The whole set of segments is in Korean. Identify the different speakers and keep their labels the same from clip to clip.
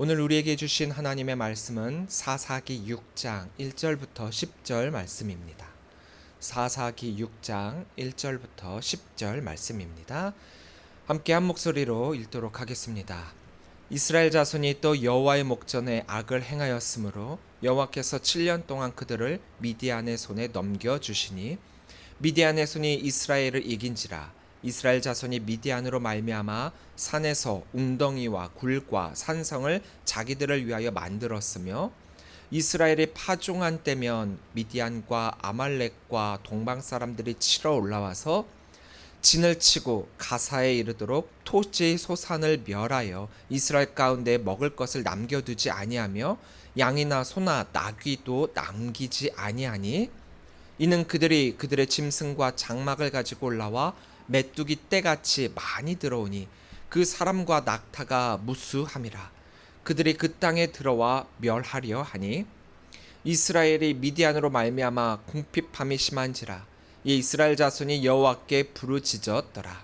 Speaker 1: 오늘 우리에게 주신 하나님의 말씀은 사사기 6장 1절부터 10절 말씀입니다. 사사기 6장 1절부터 10절 말씀입니다. 함께 한 목소리로 읽도록 하겠습니다. 이스라엘 자손이 또 여호와의 목전에 악을 행하였으므로 여호와께서 7년 동안 그들을 미디안의 손에 넘겨주시니 미디안의 손이 이스라엘을 이긴지라. 이스라엘 자손이 미디안으로 말미암아 산에서 웅덩이와 굴과 산성을 자기들을 위하여 만들었으며 이스라엘이 파종한 때면 미디안과 아말렉과 동방 사람들이 치러 올라와서 진을 치고 가사에 이르도록 토지 소산을 멸하여 이스라엘 가운데 먹을 것을 남겨두지 아니하며 양이나 소나 나귀도 남기지 아니하니 이는 그들이 그들의 짐승과 장막을 가지고 올라와 메뚜기 떼같이 많이 들어오니 그 사람과 낙타가 무수함이라. 그들이 그 땅에 들어와 멸하려 하니 이스라엘이 미디안으로 말미암아 궁핍함이 심한지라. 이 이스라엘 자손이 여호와께 부르짖었더라.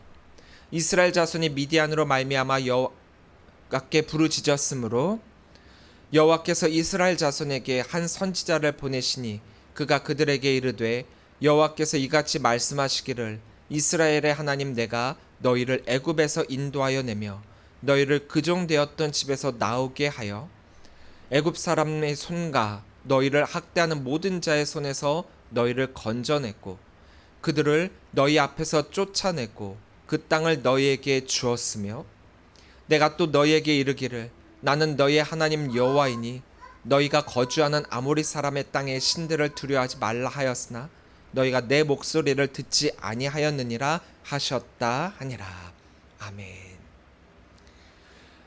Speaker 1: 이스라엘 자손이 미디안으로 말미암아 여호와께 부르짖었으므로 여호와께서 이스라엘 자손에게 한 선지자를 보내시니 그가 그들에게 이르되 여호와께서 이같이 말씀하시기를 이스라엘의 하나님 내가 너희를 애굽에서 인도하여 내며 너희를 그종되었던 집에서 나오게 하여 애굽 사람의 손과 너희를 학대하는 모든 자의 손에서 너희를 건져냈고 그들을 너희 앞에서 쫓아냈고 그 땅을 너희에게 주었으며 내가 또 너희에게 이르기를 나는 너희의 하나님 여호와이니 너희가 거주하는 아모리 사람의 땅의 신들을 두려워하지 말라 하였으나 너희가 내 목소리를 듣지 아니하였느니라 하셨다 하니라. 아멘.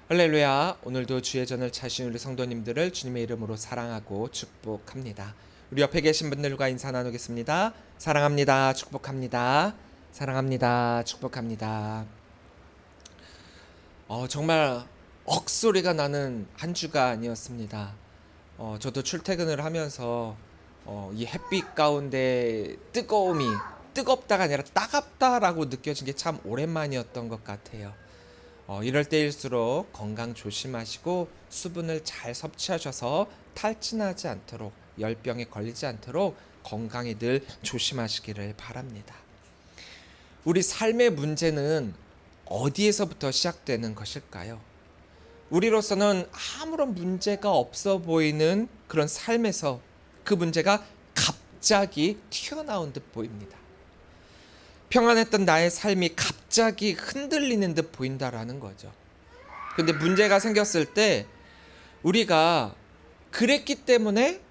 Speaker 1: 할렐루야. 오늘도 주의 전을 차신 우리 성도님들을 주님의 이름으로 사랑하고 축복합니다. 우리 옆에 계신 분들과 인사 나누겠습니다. 사랑합니다. 축복합니다. 사랑합니다. 축복합니다. 정말 억소리가 나는 한 주간이었습니다. 저도 출퇴근을 하면서 이 햇빛 가운데 뜨거움이 뜨겁다가 아니라 따갑다라고 느껴진 게 참 오랜만이었던 것 같아요. 이럴 때일수록 건강 조심하시고 수분을 잘 섭취하셔서 탈진하지 않도록 열병에 걸리지 않도록 건강에 늘 조심하시기를 바랍니다. 우리 삶의 문제는 어디에서부터 시작되는 것일까요? 우리로서는 아무런 문제가 없어 보이는 그런 삶에서 그 문제가 갑자기 튀어나온 듯 보입니다. 평안했던 나의 삶이 갑자기 흔들리는 듯 보인다라는 거죠. 근데 문제가 생겼을 때 우리가 그랬기 때문에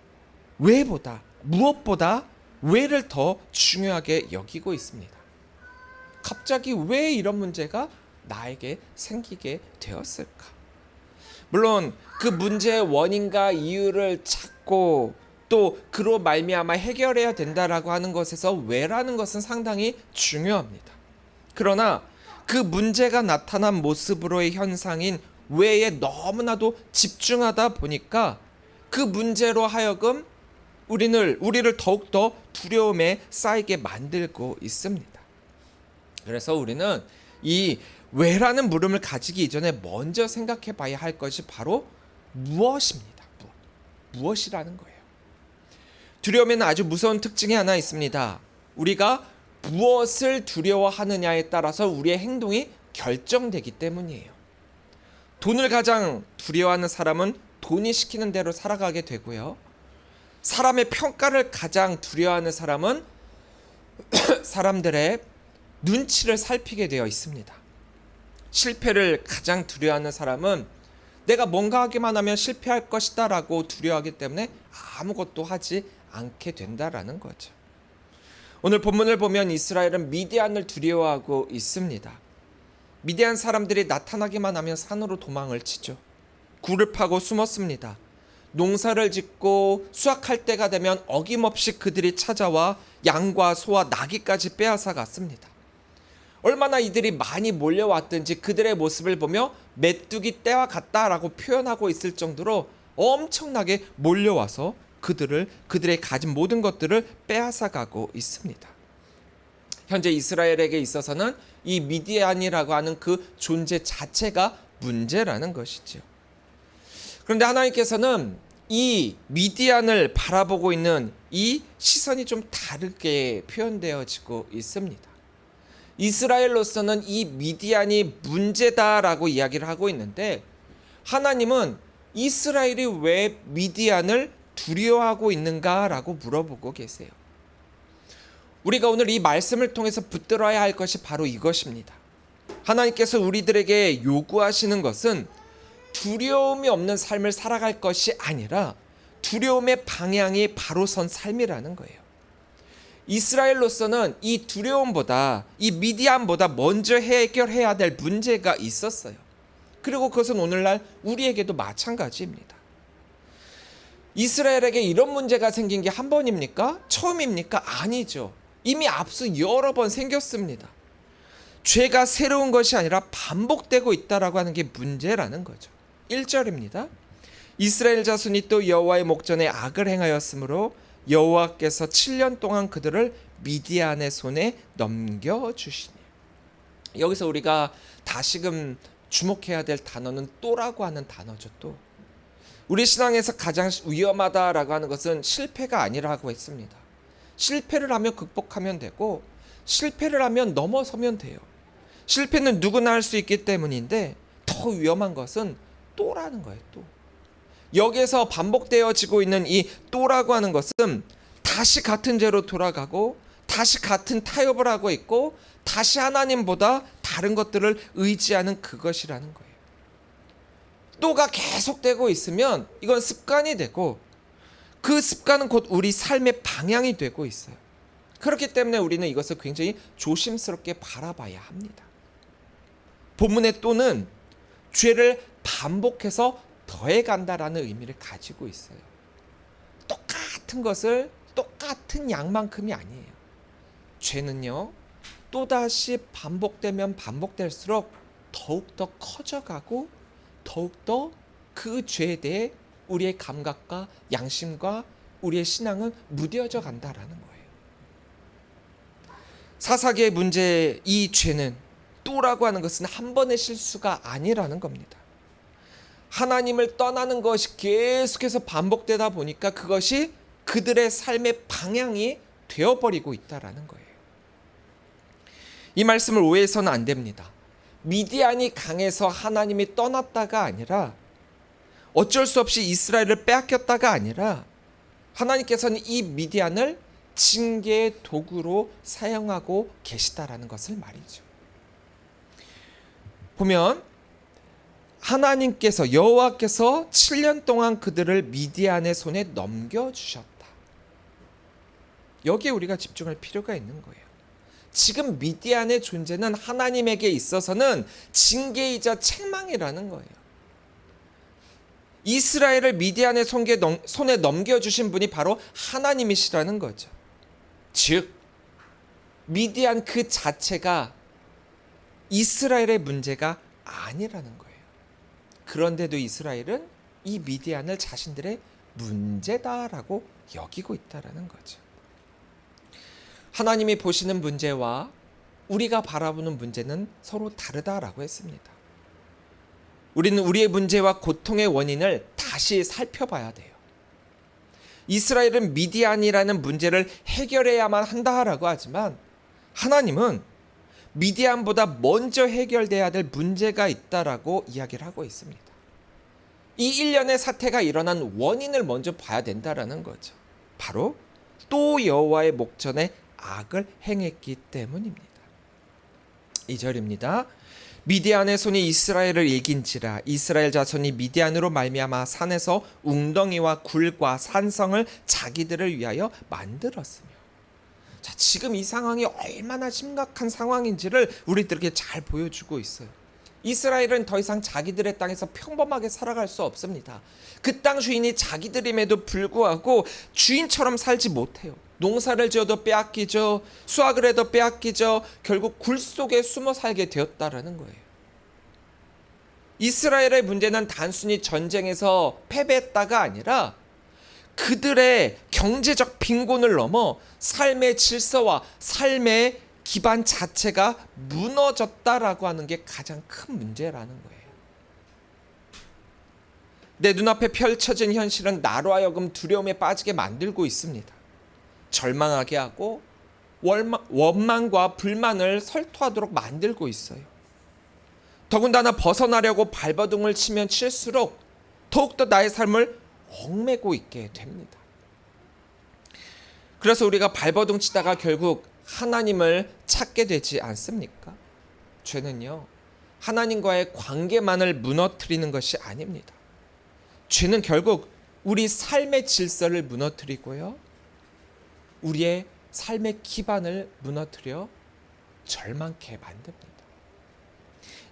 Speaker 1: 왜보다 무엇보다 왜를 더 중요하게 여기고 있습니다. 갑자기 왜 이런 문제가 나에게 생기게 되었을까? 물론 그 문제의 원인과 이유를 찾고 또 그로 말미암아 해결해야 된다라고 하는 것에서 왜라는 것은 상당히 중요합니다. 그러나 그 문제가 나타난 모습으로의 현상인 왜에 너무나도 집중하다 보니까 그 문제로 하여금 우리를 더욱더 두려움에 쌓이게 만들고 있습니다. 그래서 우리는 이 왜라는 물음을 가지기 이전에 먼저 생각해 봐야 할 것이 바로 무엇입니다. 무엇이라는 거예요. 두려움에는 아주 무서운 특징이 하나 있습니다. 우리가 무엇을 두려워하느냐에 따라서 우리의 행동이 결정되기 때문이에요. 돈을 가장 두려워하는 사람은 돈이 시키는 대로 살아가게 되고요. 사람의 평가를 가장 두려워하는 사람은 사람들의 눈치를 살피게 되어 있습니다. 실패를 가장 두려워하는 사람은 내가 뭔가 하기만 하면 실패할 것이다 라고 두려워하기 때문에 아무것도 하지 않게 된다라는 거죠. 오늘 본문을 보면 이스라엘은 미디안을 두려워하고 있습니다. 미디안 사람들이 나타나기만 하면 산으로 도망을 치죠. 굴을 파고 숨었습니다. 농사를 짓고 수확할 때가 되면 어김없이 그들이 찾아와 양과 소와 나귀까지 빼앗아 갔습니다. 얼마나 이들이 많이 몰려왔든지 그들의 모습을 보며 메뚜기 떼와 같다라고 표현하고 있을 정도로 엄청나게 몰려와서 그들의 가진 모든 것들을 빼앗아 가고 있습니다. 현재 이스라엘에게 있어서는 이 미디안이라고 하는 그 존재 자체가 문제라는 것이죠. 그런데 하나님께서는 이 미디안을 바라보고 있는 이 시선이 좀 다르게 표현되어지고 있습니다. 이스라엘로서는 이 미디안이 문제다라고 이야기를 하고 있는데, 하나님은 이스라엘이 왜 미디안을 두려워하고 있는가라고 물어보고 계세요. 우리가 오늘 이 말씀을 통해서 붙들어야 할 것이 바로 이것입니다. 하나님께서 우리들에게 요구하시는 것은 두려움이 없는 삶을 살아갈 것이 아니라 두려움의 방향이 바로 선 삶이라는 거예요. 이스라엘로서는 이 두려움보다, 이 미디안보다 먼저 해결해야 될 문제가 있었어요. 그리고 그것은 오늘날 우리에게도 마찬가지입니다. 이스라엘에게 이런 문제가 생긴 게 한 번입니까? 처음입니까? 아니죠. 이미 앞서 여러 번 생겼습니다. 죄가 새로운 것이 아니라 반복되고 있다라고 하는 게 문제라는 거죠. 1절입니다. 이스라엘 자손이 또 여호와의 목전에 악을 행하였으므로 여호와께서 7년 동안 그들을 미디안의 손에 넘겨주시니. 여기서 우리가 다시금 주목해야 될 단어는 또라고 하는 단어죠. 또 우리 신앙에서 가장 위험하다라고 하는 것은 실패가 아니라고 했습니다. 실패를 하면 극복하면 되고, 실패를 하면 넘어서면 돼요. 실패는 누구나 할 수 있기 때문인데, 더 위험한 것은 또라는 거예요. 또 여기에서 반복되어지고 있는 이 또라고 하는 것은 다시 같은 죄로 돌아가고, 다시 같은 타협을 하고 있고, 다시 하나님보다 다른 것들을 의지하는 그것이라는 거예요. 또가 계속되고 있으면 이건 습관이 되고, 그 습관은 곧 우리 삶의 방향이 되고 있어요. 그렇기 때문에 우리는 이것을 굉장히 조심스럽게 바라봐야 합니다. 본문의 또는 죄를 반복해서 더해간다라는 의미를 가지고 있어요. 똑같은 것을 똑같은 양만큼이 아니에요. 죄는요, 또다시 반복되면 반복될수록 더욱더 커져가고, 더욱더 그 죄에 대해 우리의 감각과 양심과 우리의 신앙은 무뎌져 간다라는 거예요. 사사기의 문제, 이 죄는, 또라고 하는 것은 한 번의 실수가 아니라는 겁니다. 하나님을 떠나는 것이 계속해서 반복되다 보니까 그것이 그들의 삶의 방향이 되어버리고 있다라는 거예요. 이 말씀을 오해해서는 안 됩니다. 미디안이 강해서 하나님이 떠났다가 아니라, 어쩔 수 없이 이스라엘을 빼앗겼다가 아니라, 하나님께서는 이 미디안을 징계의 도구로 사용하고 계시다라는 것을 말이죠. 보면 하나님께서, 여호와께서 7년 동안 그들을 미디안의 손에 넘겨주셨다. 여기에 우리가 집중할 필요가 있는 거예요. 지금 미디안의 존재는 하나님에게 있어서는 징계이자 책망이라는 거예요. 이스라엘을 미디안의 손에 넘겨주신 분이 바로 하나님이시라는 거죠. 즉, 미디안 그 자체가 이스라엘의 문제가 아니라는 거예요. 그런데도 이스라엘은 이 미디안을 자신들의 문제다라고 여기고 있다라는 거죠. 하나님이 보시는 문제와 우리가 바라보는 문제는 서로 다르다라고 했습니다. 우리는 우리의 문제와 고통의 원인을 다시 살펴봐야 돼요. 이스라엘은 미디안이라는 문제를 해결해야만 한다라고 하지만, 하나님은 미디안보다 먼저 해결돼야 될 문제가 있다라고 이야기를 하고 있습니다. 이 일련의 사태가 일어난 원인을 먼저 봐야 된다라는 거죠. 바로 또 여호와의 목전에 악을 행했기 때문입니다. 2절입니다. 미디안의 손이 이스라엘을 이긴지라 이스라엘 자손이 미디안으로 말미암아 산에서 웅덩이와 굴과 산성을 자기들을 위하여 만들었으며. 자, 지금 이 상황이 얼마나 심각한 상황인지를 우리들에게 잘 보여주고 있어요. 이스라엘은 더 이상 자기들의 땅에서 평범하게 살아갈 수 없습니다. 그 땅 주인이 자기들임에도 불구하고 주인처럼 살지 못해요. 농사를 지어도 빼앗기죠. 수확을 해도 빼앗기죠. 결국 굴 속에 숨어 살게 되었다라는 거예요. 이스라엘의 문제는 단순히 전쟁에서 패배했다가 아니라 그들의 경제적 빈곤을 넘어 삶의 질서와 삶의 기반 자체가 무너졌다라고 하는 게 가장 큰 문제라는 거예요. 내 눈앞에 펼쳐진 현실은 나로 하여금 두려움에 빠지게 만들고 있습니다. 절망하게 하고 원망과 불만을 설토하도록 만들고 있어요. 더군다나 벗어나려고 발버둥을 치면 칠수록 더욱더 나의 삶을 얽매고 있게 됩니다. 그래서 우리가 발버둥 치다가 결국 하나님을 찾게 되지 않습니까? 죄는요, 하나님과의 관계만을 무너뜨리는 것이 아닙니다. 죄는 결국 우리 삶의 질서를 무너뜨리고요, 우리의 삶의 기반을 무너뜨려 절망케 만듭니다.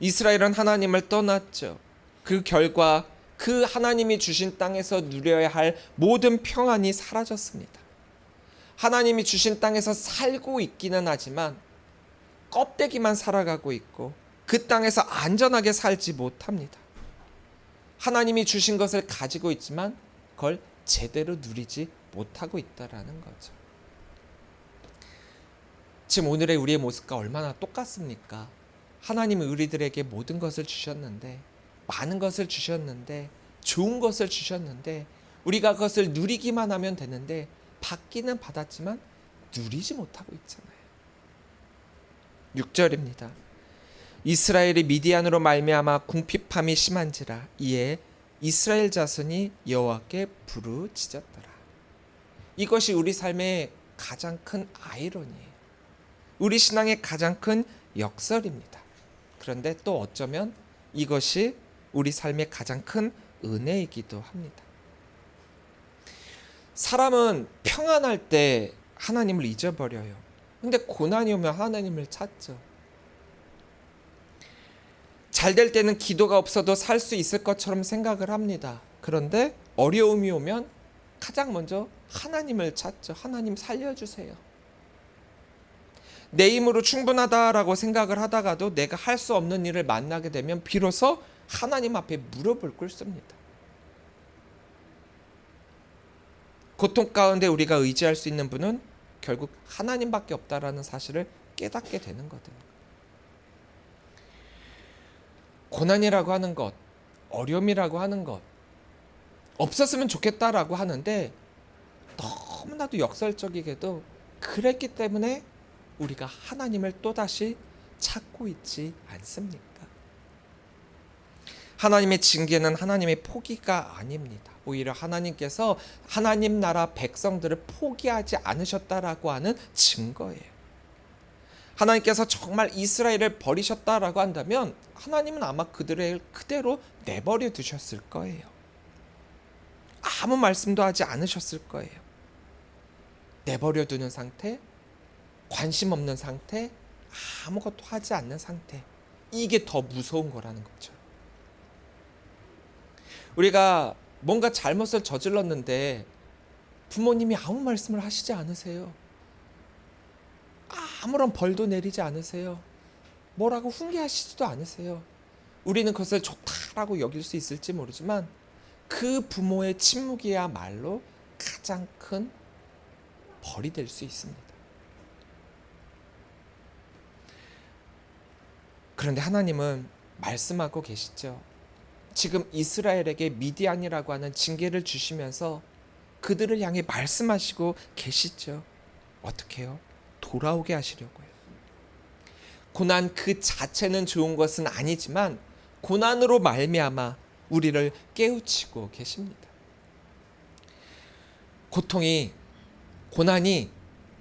Speaker 1: 이스라엘은 하나님을 떠났죠. 그 결과 그 하나님이 주신 땅에서 누려야 할 모든 평안이 사라졌습니다. 하나님이 주신 땅에서 살고 있기는 하지만 껍데기만 살아가고 있고 그 땅에서 안전하게 살지 못합니다. 하나님이 주신 것을 가지고 있지만 그걸 제대로 누리지 못하고 있다라는 거죠. 지금 오늘의 우리의 모습과 얼마나 똑같습니까? 하나님은 우리들에게 모든 것을 주셨는데, 많은 것을 주셨는데, 좋은 것을 주셨는데, 우리가 그것을 누리기만 하면 되는데 받기는 받았지만 누리지 못하고 있잖아요. 6절입니다. 이스라엘이 미디안으로 말미암아 궁핍함이 심한지라 이에 이스라엘 자손이 여호와께 부르짖었더라. 이것이 우리 삶의 가장 큰 아이러니예요. 우리 신앙의 가장 큰 역설입니다. 그런데 또 어쩌면 이것이 우리 삶의 가장 큰 은혜이기도 합니다. 사람은 평안할 때 하나님을 잊어버려요. 근데 고난이 오면 하나님을 찾죠. 잘 될 때는 기도가 없어도 살 수 있을 것처럼 생각을 합니다. 그런데 어려움이 오면 가장 먼저 하나님을 찾죠. 하나님 살려주세요. 내 힘으로 충분하다라고 생각을 하다가도 내가 할 수 없는 일을 만나게 되면 비로소 하나님 앞에 무릎을 꿇습니다. 고통 가운데 우리가 의지할 수 있는 분은 결국 하나님밖에 없다라는 사실을 깨닫게 되는 거거든요. 고난이라고 하는 것, 어려움이라고 하는 것 없었으면 좋겠다라고 하는데 너무나도 역설적이게도 그랬기 때문에 우리가 하나님을 또다시 찾고 있지 않습니까? 하나님의 징계는 하나님의 포기가 아닙니다. 오히려 하나님께서 하나님 나라 백성들을 포기하지 않으셨다라고 하는 증거예요. 하나님께서 정말 이스라엘을 버리셨다라고 한다면 하나님은 아마 그들을 그대로 내버려 두셨을 거예요. 아무 말씀도 하지 않으셨을 거예요. 내버려 두는 상태, 관심 없는 상태, 아무것도 하지 않는 상태. 이게 더 무서운 거라는 거죠. 우리가 뭔가 잘못을 저질렀는데 부모님이 아무 말씀을 하시지 않으세요. 아무런 벌도 내리지 않으세요. 뭐라고 훈계하시지도 않으세요. 우리는 그것을 좋다라고 여길 수 있을지 모르지만 그 부모의 침묵이야말로 가장 큰 벌이 될 수 있습니다. 그런데 하나님은 말씀하고 계시죠. 지금 이스라엘에게 미디안이라고 하는 징계를 주시면서 그들을 향해 말씀하시고 계시죠. 어떻게 해요? 돌아오게 하시려고요. 고난 그 자체는 좋은 것은 아니지만 고난으로 말미암아 우리를 깨우치고 계십니다. 고난이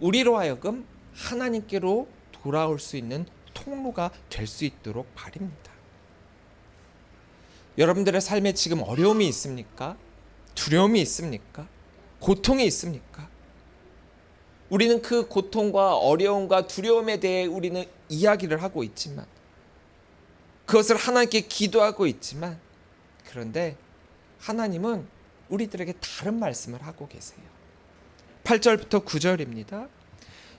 Speaker 1: 우리로 하여금 하나님께로 돌아올 수 있는 통로가 될 수 있도록 바랍니다. 여러분들의 삶에 지금 어려움이 있습니까? 두려움이 있습니까? 고통이 있습니까? 우리는 그 고통과 어려움과 두려움에 대해 우리는 이야기를 하고 있지만 그것을 하나님께 기도하고 있지만 그런데 하나님은 우리들에게 다른 말씀을 하고 계세요. 8절부터 9절입니다.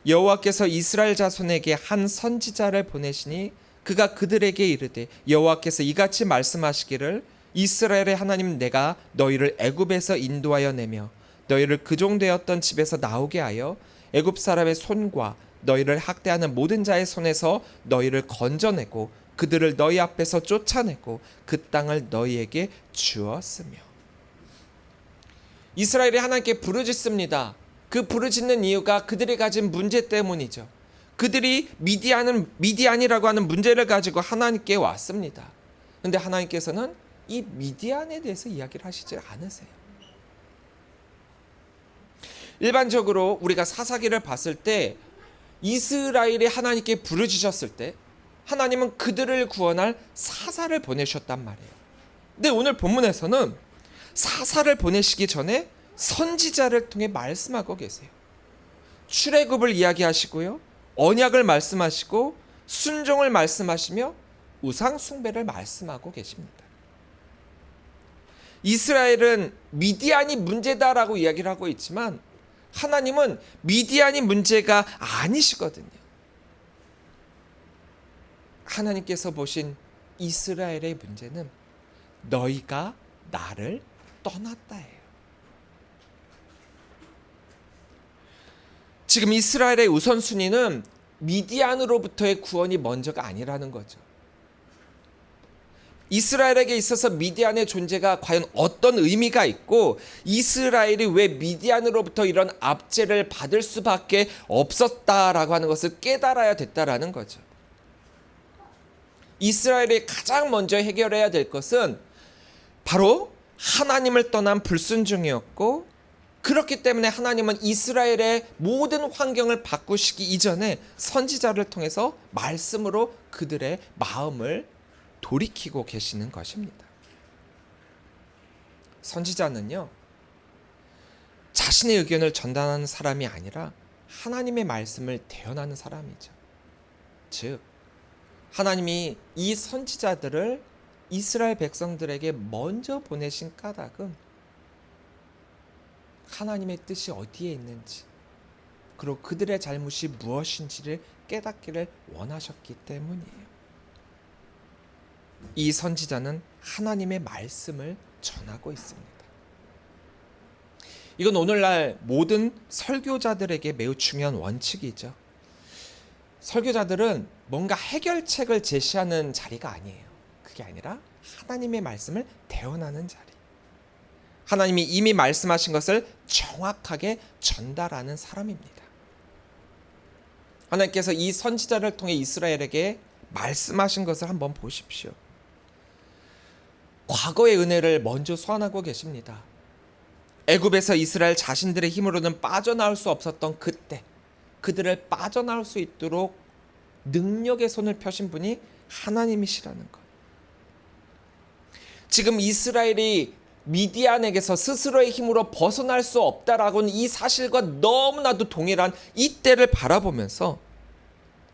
Speaker 1: 여호와께서 이스라엘 자손에게 한 선지자를 보내시니 그가 그들에게 이르되 여호와께서 이같이 말씀하시기를 이스라엘의 하나님 내가 너희를 애굽에서 인도하여 내며 너희를 그종되었던 집에서 나오게 하여 애굽 사람의 손과 너희를 학대하는 모든 자의 손에서 너희를 건져내고 그들을 너희 앞에서 쫓아내고 그 땅을 너희에게 주었으며. 이스라엘이 하나님께 부르짖습니다. 그 부르짖는 이유가 그들이 가진 문제 때문이죠. 그들이 미디안이라고 하는 문제를 가지고 하나님께 왔습니다. 그런데 하나님께서는 이 미디안에 대해서 이야기를 하시지 않으세요. 일반적으로 우리가 사사기를 봤을 때 이스라엘이 하나님께 부르짖었을 때 하나님은 그들을 구원할 사사를 보내셨단 말이에요. 근데 오늘 본문에서는 사사를 보내시기 전에 선지자를 통해 말씀하고 계세요. 출애굽을 이야기하시고요, 언약을 말씀하시고 순종을 말씀하시며 우상 숭배를 말씀하고 계십니다. 이스라엘은 미디안이 문제다라고 이야기를 하고 있지만 하나님은 미디안이 문제가 아니시거든요. 하나님께서 보신 이스라엘의 문제는 너희가 나를 떠났다예요. 지금 이스라엘의 우선순위는 미디안으로부터의 구원이 먼저가 아니라는 거죠. 이스라엘에게 있어서 미디안의 존재가 과연 어떤 의미가 있고 이스라엘이 왜 미디안으로부터 이런 압제를 받을 수밖에 없었다라고 하는 것을 깨달아야 됐다라는 거죠. 이스라엘이 가장 먼저 해결해야 될 것은 바로 하나님을 떠난 불순종이었고, 그렇기 때문에 하나님은 이스라엘의 모든 환경을 바꾸시기 이전에 선지자를 통해서 말씀으로 그들의 마음을 돌이키고 계시는 것입니다. 선지자는요, 자신의 의견을 전달하는 사람이 아니라 하나님의 말씀을 대언하는 사람이죠. 즉, 하나님이 이 선지자들을 이스라엘 백성들에게 먼저 보내신 까닭은 하나님의 뜻이 어디에 있는지, 그리고 그들의 잘못이 무엇인지를 깨닫기를 원하셨기 때문이에요. 이 선지자는 하나님의 말씀을 전하고 있습니다. 이건 오늘날 모든 설교자들에게 매우 중요한 원칙이죠. 설교자들은 뭔가 해결책을 제시하는 자리가 아니에요. 그게 아니라 하나님의 말씀을 대언하는 자리. 하나님이 이미 말씀하신 것을 정확하게 전달하는 사람입니다. 하나님께서 이 선지자를 통해 이스라엘에게 말씀하신 것을 한번 보십시오. 과거의 은혜를 먼저 소환하고 계십니다. 애굽에서 이스라엘 자신들의 힘으로는 빠져나올 수 없었던 그때, 그들을 빠져나올 수 있도록 능력의 손을 펴신 분이 하나님이시라는 것. 지금 이스라엘이 미디안에게서 스스로의 힘으로 벗어날 수 없다라고는 이 사실과 너무나도 동일한 이 때를 바라보면서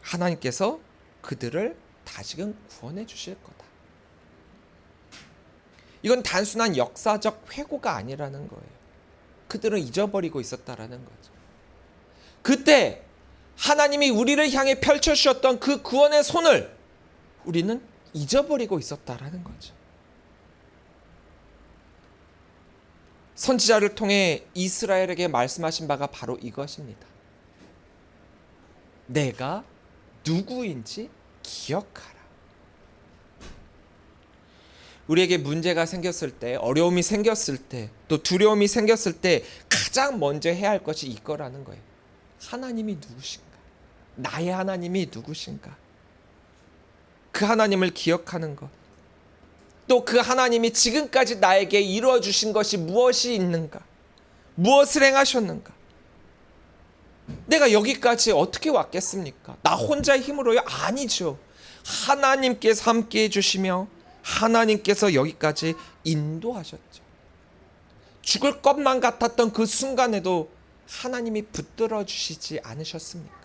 Speaker 1: 하나님께서 그들을 다시금 구원해 주실 거다. 이건 단순한 역사적 회고가 아니라는 거예요. 그들은 잊어버리고 있었다라는 거죠. 그때 하나님이 우리를 향해 펼쳐주셨던 그 구원의 손을 우리는 잊어버리고 있었다라는 거죠. 선지자를 통해 이스라엘에게 말씀하신 바가 바로 이것입니다. 내가 누구인지 기억하라. 우리에게 문제가 생겼을 때, 어려움이 생겼을 때, 또 두려움이 생겼을 때 가장 먼저 해야 할 것이 이거라는 거예요. 하나님이 누구신가? 나의 하나님이 누구신가? 그 하나님을 기억하는 것. 또 그 하나님이 지금까지 나에게 이루어 주신 것이 무엇이 있는가? 무엇을 행하셨는가? 내가 여기까지 어떻게 왔겠습니까? 나 혼자의 힘으로요? 아니죠. 하나님께서 함께 해주시며 하나님께서 여기까지 인도하셨죠. 죽을 것만 같았던 그 순간에도 하나님이 붙들어 주시지 않으셨습니까?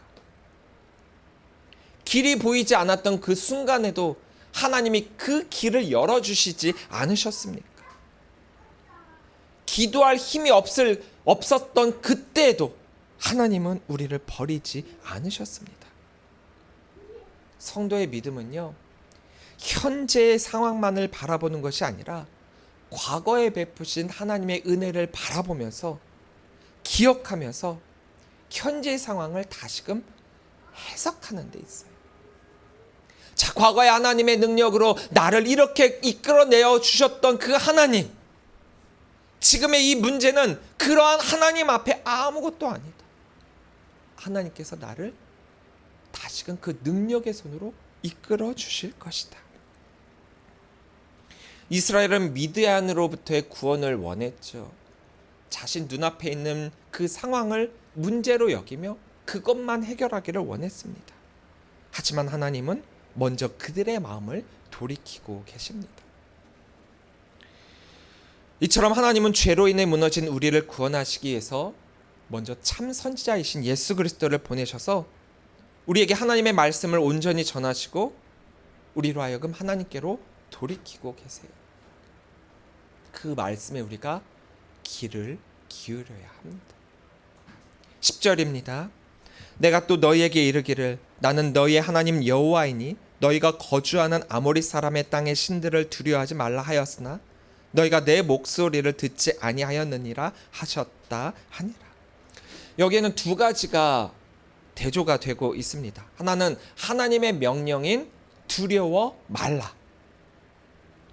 Speaker 1: 길이 보이지 않았던 그 순간에도 하나님이 그 길을 열어주시지 않으셨습니까? 기도할 힘이 없었던 그때에도 하나님은 우리를 버리지 않으셨습니다. 성도의 믿음은요, 현재의 상황만을 바라보는 것이 아니라 과거에 베푸신 하나님의 은혜를 바라보면서 기억하면서 현재의 상황을 다시금 해석하는 데 있어요. 자, 과거의 하나님의 능력으로 나를 이렇게 이끌어내어 주셨던 그 하나님, 지금의 이 문제는 그러한 하나님 앞에 아무것도 아니다. 하나님께서 나를 다시금 그 능력의 손으로 이끌어 주실 것이다. 이스라엘은 미드얀으로부터의 구원을 원했죠. 자신 눈앞에 있는 그 상황을 문제로 여기며 그것만 해결하기를 원했습니다. 하지만 하나님은 먼저 그들의 마음을 돌이키고 계십니다. 이처럼 하나님은 죄로 인해 무너진 우리를 구원하시기 위해서 먼저 참 선지자이신 예수 그리스도를 보내셔서 우리에게 하나님의 말씀을 온전히 전하시고 우리로 하여금 하나님께로 돌이키고 계세요. 그 말씀에 우리가 귀를 기울여야 합니다. 10절입니다. 내가 또 너희에게 이르기를 나는 너희의 하나님 여호와이니 너희가 거주하는 아모리 사람의 땅의 신들을 두려워하지 말라 하였으나 너희가 내 목소리를 듣지 아니하였느니라 하셨다 하니라. 여기에는 두 가지가 대조가 되고 있습니다. 하나는 하나님의 명령인 두려워 말라.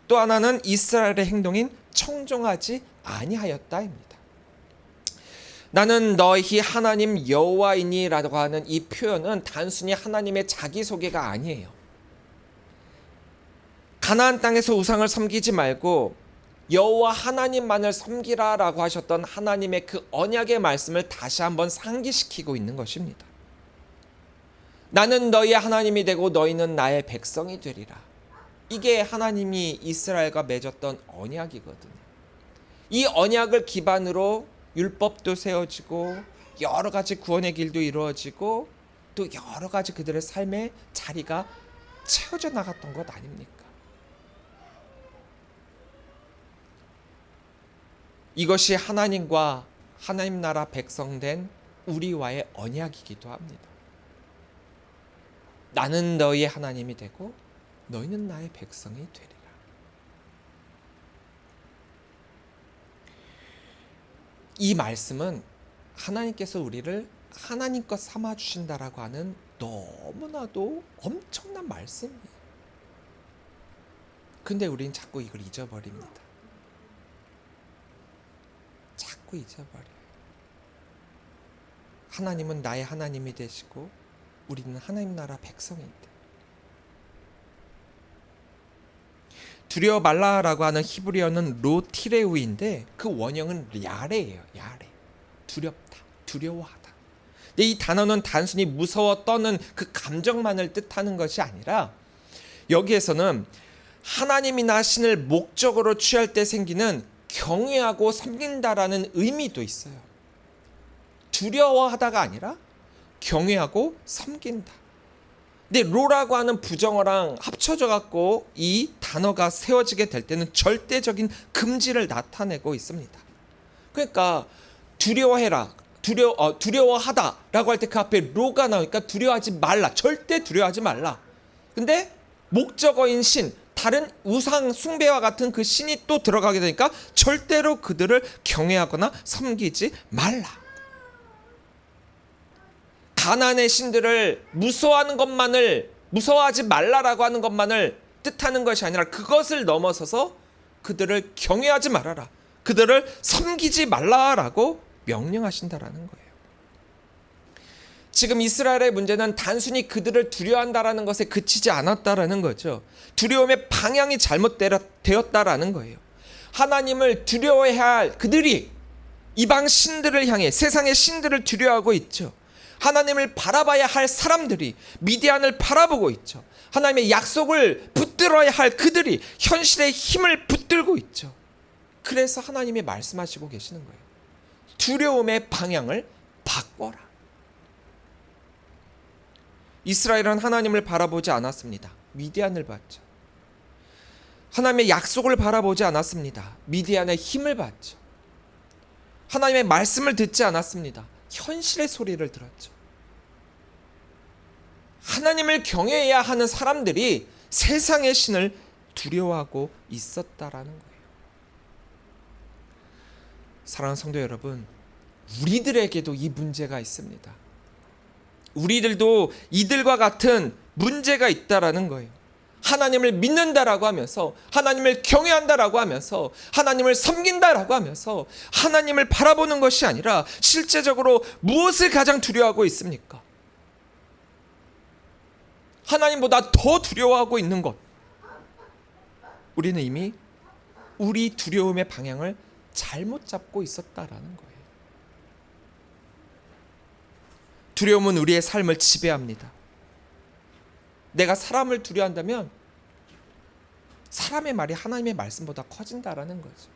Speaker 1: 또 하나는 이스라엘의 행동인 청종하지 아니하였다입니다. 나는 너희 하나님 여호와이니라고 하는 이 표현은 단순히 하나님의 자기소개가 아니에요. 가나안 땅에서 우상을 섬기지 말고 여호와 하나님만을 섬기라라고 하셨던 하나님의 그 언약의 말씀을 다시 한번 상기시키고 있는 것입니다. 나는 너희의 하나님이 되고 너희는 나의 백성이 되리라. 이게 하나님이 이스라엘과 맺었던 언약이거든요. 이 언약을 기반으로 율법도 세워지고 여러 가지 구원의 길도 이루어지고 또 여러 가지 그들의 삶의 자리가 채워져 나갔던 것 아닙니까? 이것이 하나님과 하나님 나라 백성된 우리와의 언약이기도 합니다. 나는 너희의 하나님이 되고 너희는 나의 백성이 되리라. 이 말씀은 하나님께서 우리를 하나님 것 삼아 주신다라고 하는 너무나도 엄청난 말씀이에요. 근데 우리는 자꾸 이걸 잊어버립니다. 자꾸 잊어버려요. 하나님은 나의 하나님이 되시고 우리는 하나님 나라 백성인데, 두려워 말라라고 하는 히브리어는 로티레우인데 그 원형은 야레예요. 야레. 두렵다, 두려워하다. 근데 이 단어는 단순히 무서워 떠는 그 감정만을 뜻하는 것이 아니라 여기에서는 하나님이나 신을 목적으로 취할 때 생기는 경외하고 섬긴다라는 의미도 있어요. 두려워하다가 아니라 경외하고 섬긴다. 근데 로라고 하는 부정어랑 합쳐져 갖고 이 단어가 세워지게 될 때는 절대적인 금지를 나타내고 있습니다. 그러니까 두려워해라, 두려워하다라고 할 때 그 앞에 로가 나오니까 두려워하지 말라, 절대 두려워하지 말라. 근데 목적어인 신, 다른 우상 숭배와 같은 그 신이 또 들어가게 되니까 절대로 그들을 경외하거나 섬기지 말라. 가나안의 신들을 무서워하는 것만을, 무서워하지 말라라고 하는 것만을 뜻하는 것이 아니라 그것을 넘어서서 그들을 경외하지 말아라, 그들을 섬기지 말라라고 명령하신다라는 거예요. 지금 이스라엘의 문제는 단순히 그들을 두려워한다라는 것에 그치지 않았다라는 거죠. 두려움의 방향이 잘못되었다라는 거예요. 하나님을 두려워해야 할 그들이 이방 신들을 향해 세상의 신들을 두려워하고 있죠. 하나님을 바라봐야 할 사람들이 미디안을 바라보고 있죠. 하나님의 약속을 붙들어야 할 그들이 현실의 힘을 붙들고 있죠. 그래서 하나님이 말씀하시고 계시는 거예요. 두려움의 방향을 바꿔라. 이스라엘은 하나님을 바라보지 않았습니다. 미디안을 봤죠. 하나님의 약속을 바라보지 않았습니다. 미디안의 힘을 봤죠. 하나님의 말씀을 듣지 않았습니다. 현실의 소리를 들었죠. 하나님을 경외해야 하는 사람들이 세상의 신을 두려워하고 있었다라는 거예요. 사랑하는 성도 여러분, 우리들에게도 이 문제가 있습니다. 우리들도 이들과 같은 문제가 있다라는 거예요. 하나님을 믿는다라고 하면서, 하나님을 경외한다라고 하면서, 하나님을 섬긴다라고 하면서 하나님을 바라보는 것이 아니라 실제적으로 무엇을 가장 두려워하고 있습니까? 하나님보다 더 두려워하고 있는 것. 우리는 이미 우리 두려움의 방향을 잘못 잡고 있었다라는 거예요. 두려움은 우리의 삶을 지배합니다. 내가 사람을 두려워한다면 사람의 말이 하나님의 말씀보다 커진다라는 거죠.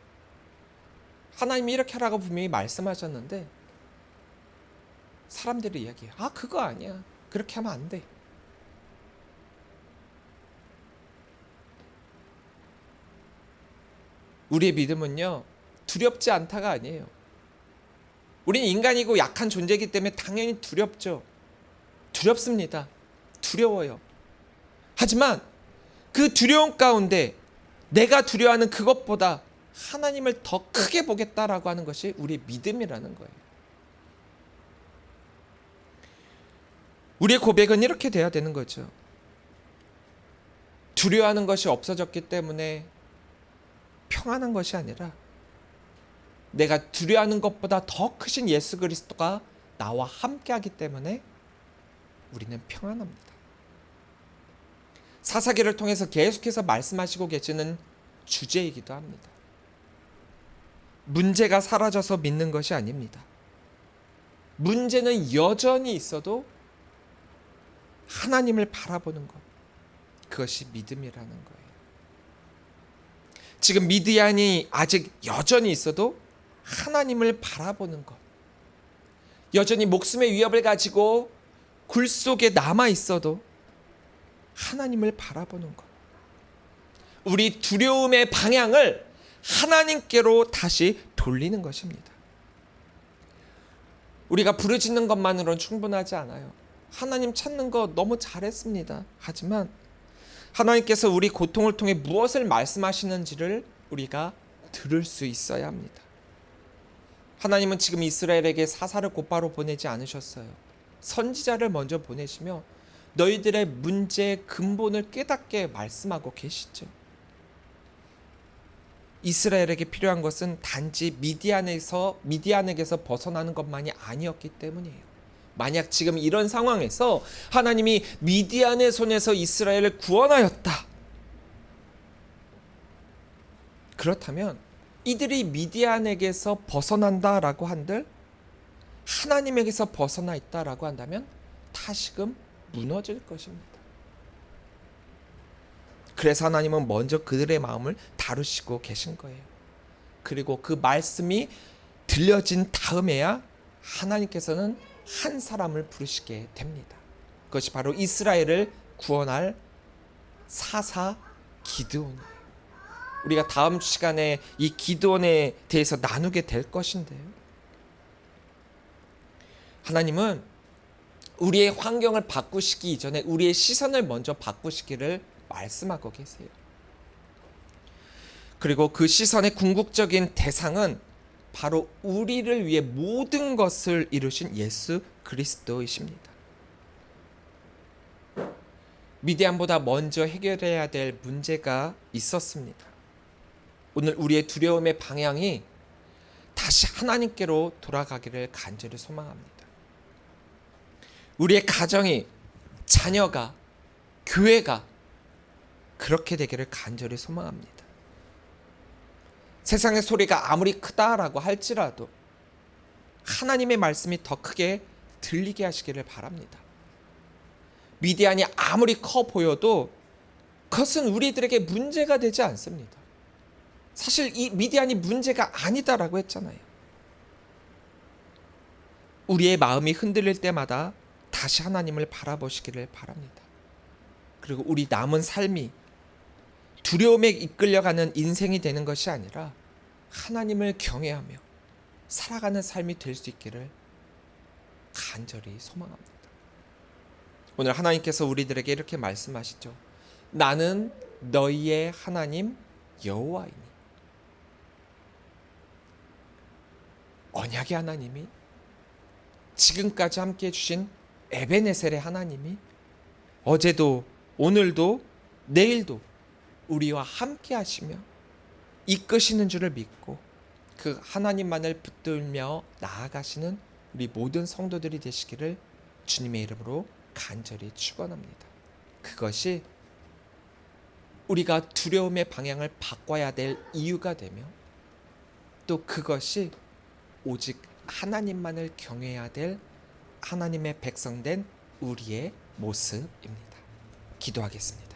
Speaker 1: 하나님이 이렇게 하라고 분명히 말씀하셨는데 사람들이 이야기해요. 아, 그거 아니야. 그렇게 하면 안 돼. 우리의 믿음은요, 두렵지 않다가 아니에요. 우리는 인간이고 약한 존재이기 때문에 당연히 두렵죠. 두렵습니다. 두려워요. 하지만 그 두려움 가운데 내가 두려워하는 그것보다 하나님을 더 크게 보겠다라고 하는 것이 우리의 믿음이라는 거예요. 우리의 고백은 이렇게 돼야 되는 거죠. 두려워하는 것이 없어졌기 때문에 평안한 것이 아니라 내가 두려워하는 것보다 더 크신 예수 그리스도가 나와 함께하기 때문에 우리는 평안합니다. 사사기를 통해서 계속해서 말씀하시고 계시는 주제이기도 합니다. 문제가 사라져서 믿는 것이 아닙니다. 문제는 여전히 있어도 하나님을 바라보는 것, 그것이 믿음이라는 거예요. 지금 미디안이 아직 여전히 있어도 하나님을 바라보는 것, 여전히 목숨의 위협을 가지고 굴 속에 남아 있어도 하나님을 바라보는 것, 우리 두려움의 방향을 하나님께로 다시 돌리는 것입니다. 우리가 부르짖는 것만으로는 충분하지 않아요. 하나님 찾는 거 너무 잘했습니다. 하지만 하나님께서 우리 고통을 통해 무엇을 말씀하시는지를 우리가 들을 수 있어야 합니다. 하나님은 지금 이스라엘에게 사사를 곧바로 보내지 않으셨어요. 선지자를 먼저 보내시며 너희들의 문제의 근본을 깨닫게 말씀하고 계시죠. 이스라엘에게 필요한 것은 단지 미디안에게서 벗어나는 것만이 아니었기 때문이에요. 만약 지금 이런 상황에서 하나님이 미디안의 손에서 이스라엘을 구원하였다, 그렇다면 이들이 미디안에게서 벗어난다라고 한들, 하나님에게서 벗어나 있다라고 한다면 다시금 무너질 것입니다. 그래서 하나님은 먼저 그들의 마음을 다루시고 계신 거예요. 그리고 그 말씀이 들려진 다음에야 하나님께서는 한 사람을 부르시게 됩니다. 그것이 바로 이스라엘을 구원할 사사 기드온이에요. 우리가 다음 시간에 이 기드온에 대해서 나누게 될 것인데요. 하나님은 우리의 환경을 바꾸시기 이전에 우리의 시선을 먼저 바꾸시기를 말씀하고 계세요. 그리고 그 시선의 궁극적인 대상은 바로 우리를 위해 모든 것을 이루신 예수 그리스도이십니다. 미디안보다 먼저 해결해야 될 문제가 있었습니다. 오늘 우리의 두려움의 방향이 다시 하나님께로 돌아가기를 간절히 소망합니다. 우리의 가정이, 자녀가, 교회가 그렇게 되기를 간절히 소망합니다. 세상의 소리가 아무리 크다라고 할지라도 하나님의 말씀이 더 크게 들리게 하시기를 바랍니다. 미디안이 아무리 커 보여도 그것은 우리들에게 문제가 되지 않습니다. 사실 이 미디안이 문제가 아니다라고 했잖아요. 우리의 마음이 흔들릴 때마다 다시 하나님을 바라보시기를 바랍니다. 그리고 우리 남은 삶이 두려움에 이끌려가는 인생이 되는 것이 아니라 하나님을 경외하며 살아가는 삶이 될 수 있기를 간절히 소망합니다. 오늘 하나님께서 우리들에게 이렇게 말씀하시죠. 나는 너희의 하나님 여호와이니. 언약의 하나님이, 지금까지 함께해 주신 에베네셀의 하나님이 어제도 오늘도 내일도 우리와 함께 하시며 이끄시는 줄을 믿고 그 하나님만을 붙들며 나아가시는 우리 모든 성도들이 되시기를 주님의 이름으로 간절히 축원합니다. 그것이 우리가 두려움의 방향을 바꿔야 될 이유가 되며 또 그것이 오직 하나님만을 경외해야 될 하나님의 백성된 우리의 모습입니다. 기도하겠습니다.